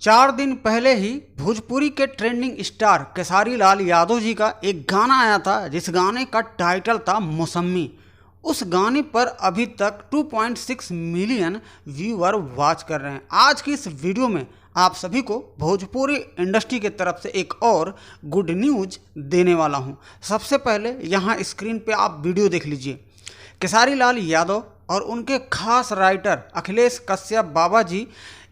4 दिन पहले ही भोजपुरी के ट्रेंडिंग स्टार खेसारी लाल यादव जी का एक गाना आया था जिस गाने का टाइटल था मौसमी। उस गाने पर अभी तक 2.6 मिलियन व्यूअर वॉच कर रहे हैं। आज की इस वीडियो में आप सभी को भोजपुरी इंडस्ट्री की तरफ से एक और गुड न्यूज देने वाला हूं। सबसे पहले यहां स्क्रीन पे आप वीडियो देख लीजिए। खेसारी लाल यादव और उनके खास राइटर अखिलेश कश्यप बाबा जी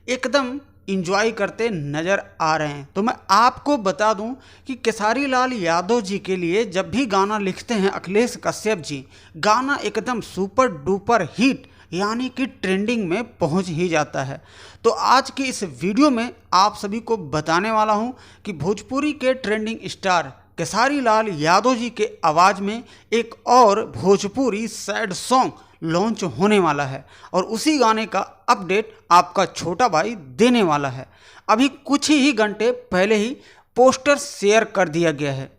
एकदम इंजॉय करते नज़र आ रहे हैं। तो मैं आपको बता दूं कि खेसारी लाल यादव जी के लिए जब भी गाना लिखते हैं अखिलेश कश्यप जी, गाना एकदम सुपर डुपर हिट यानी कि ट्रेंडिंग में पहुंच ही जाता है। तो आज की इस वीडियो में आप सभी को बताने वाला हूं कि भोजपुरी के ट्रेंडिंग स्टार खेसारी लाल यादव जी के आवाज़ में एक और भोजपुरी सैड सॉन्ग लॉन्च होने वाला है और उसी गाने का अपडेट आपका छोटा भाई देने वाला है। अभी कुछ ही घंटे पहले ही पोस्टर शेयर कर दिया गया है।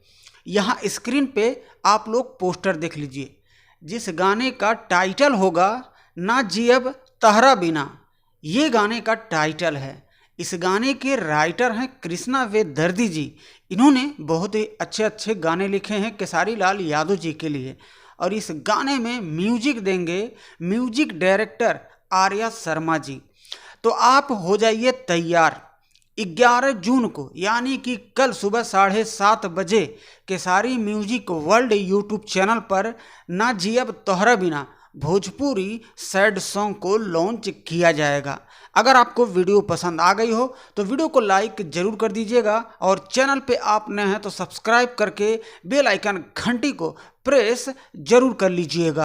यहाँ स्क्रीन पे आप लोग पोस्टर देख लीजिए। जिस गाने का टाइटल होगा ना जियब तहरा बिना, ये गाने का टाइटल है। इस गाने के राइटर हैं कृष्णा वेदर्दी जी। इन्होंने बहुत ही अच्छे अच्छे गाने लिखे हैं खेसारी लाल यादव जी के लिए और इस गाने में म्यूजिक देंगे म्यूजिक डायरेक्टर आर्या शर्मा जी। तो आप हो जाइए तैयार। 11 जून को यानी कि कल सुबह 7:30 बजे Khesari music world YouTube channel पर ना जियब तोहरा बिना भोजपुरी सैड सॉन्ग को लॉन्च किया जाएगा। अगर आपको वीडियो पसंद आ गई हो तो वीडियो को लाइक जरूर कर दीजिएगा और चैनल पे आप नए हैं तो सब्सक्राइब करके बेल आइकन घंटी को प्रेस जरूर कर लीजिएगा।